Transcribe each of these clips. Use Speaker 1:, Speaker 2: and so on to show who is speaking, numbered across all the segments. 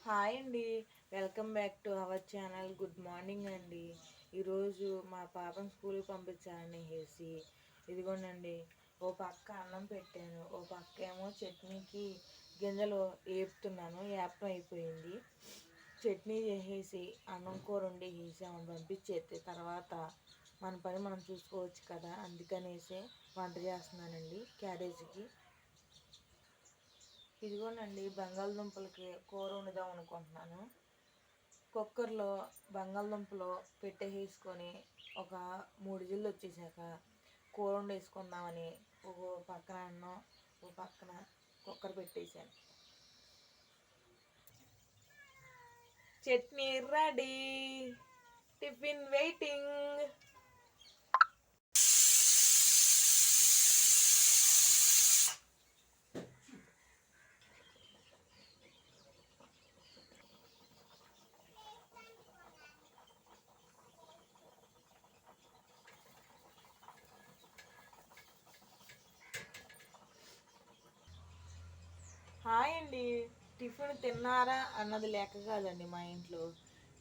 Speaker 1: Hi అండి. Welcome back to our channel. Good morning అండి. ఈరోజు మా పాపను స్కూల్కి పంపించాలని వేసి ఇదిగోండి, ఓ పక్క అన్నం పెట్టాను, ఓ పక్క ఏమో చట్నీకి గింజలు వేపుతున్నాను. వేపం అయిపోయింది. చట్నీ చేసేసి అన్నం కూర వండి వేసి ఆమెను పంపించేస్తే తర్వాత మన పని మనం చూసుకోవచ్చు కదా, అందుకనేసి వంట చేస్తున్నానండి క్యారేజీకి. ఇదిగోనండి, బంగాళదుంపలకి కూర వండుదాం అనుకుంటున్నాను. కుక్కర్లో బంగాళదుంపలు పెట్టేసుకొని ఒక 3 జిల్లు వచ్చేసాక కూర వండేసుకుందామని ఒక పక్కన అన్నం, ఒక పక్కన కుక్కర్ పెట్టేశాను. Chutney ready, tiffin waiting. Hi అండి. టిఫిన్ తిన్నారా అన్నది లెక్క కాదండి మా ఇంట్లో.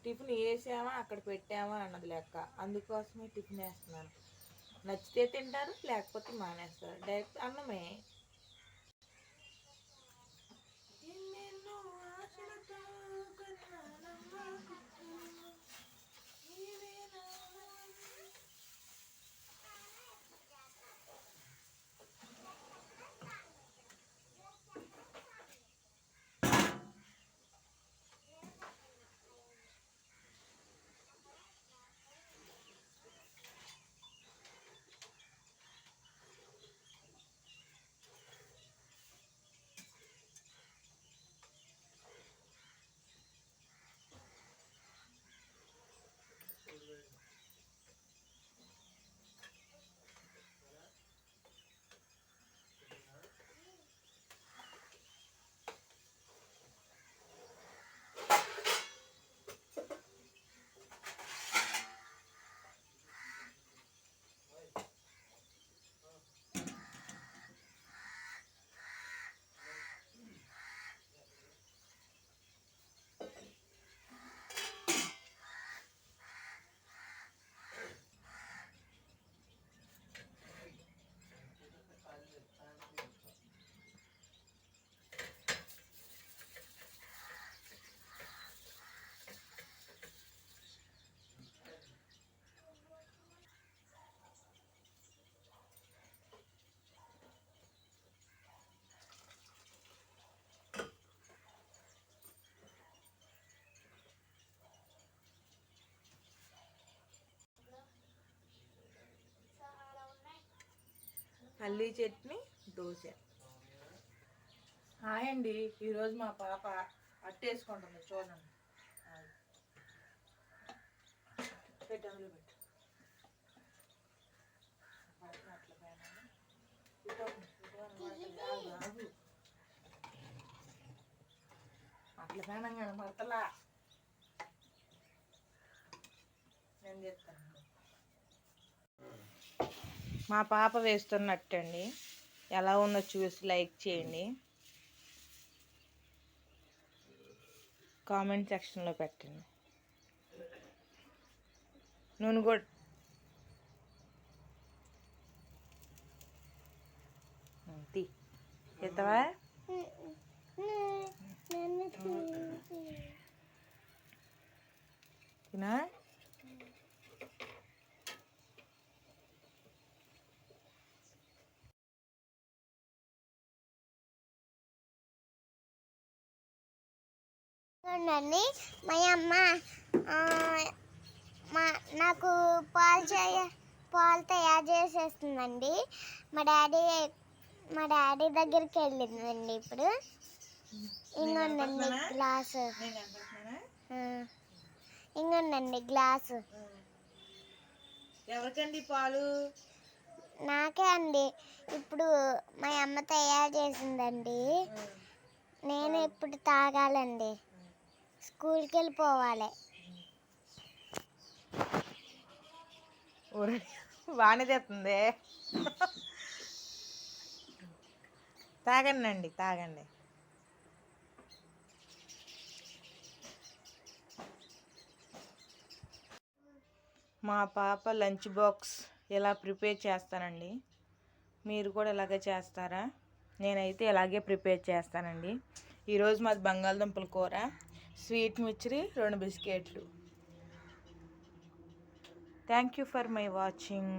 Speaker 1: టిఫిన్ వేసామా అక్కడ పెట్టామా అన్నది లెక్క. అందుకోసమే టిఫిన్ వేస్తున్నాను. నచ్చితే తింటారు, లేకపోతే మానేస్తారు. డైరెక్ట్ అన్నమే. పల్లీ చట్నీ, దోశ. హాయ్ అండి. ఈరోజు మా పాప అట్టేసుకుంటుంది, చూడండి. పెట్టు, అందులో పెట్టు. అట్ల పేనం కనపడతలా, నేను చెప్తాను. మా పాప వేస్తున్నట్టండి. ఎలా ఉందో చూసి లైక్ చేయండి, కామెంట్ సెక్షన్లో పెట్టండి. నూనె కూడా తీ ఎత్తవా. తినా.
Speaker 2: మా అమ్మ నాకు పాలు తయారు చేసేస్తుందండి. మా డాడీ దగ్గరికి వెళ్ళిందండి. ఇప్పుడు ఇంకొండండి గ్లాసు, ఇంకొండండి గ్లాసు.
Speaker 1: ఎవరికండి పాలు?
Speaker 2: నాకే అండి. ఇప్పుడు మా అమ్మ తయారు చేసిందండి. నేను ఇప్పుడు తాగాలండి. స్కూల్కి వెళ్ళిపోవాలి.
Speaker 1: బాగానే తెస్తుంది. తాగండి, తాగండి. మా పాప లంచ్ బాక్స్ ఎలా ప్రిపేర్ చేస్తానండి. మీరు కూడా ఇలాగే చేస్తారా? నేనైతే ఇలాగే ప్రిపేర్ చేస్తానండి. ఈరోజు మాది బంగాళదుంపల కూర, స్వీట్ మిర్చి, 2 బిస్కెట్లు. Thank you for my watching.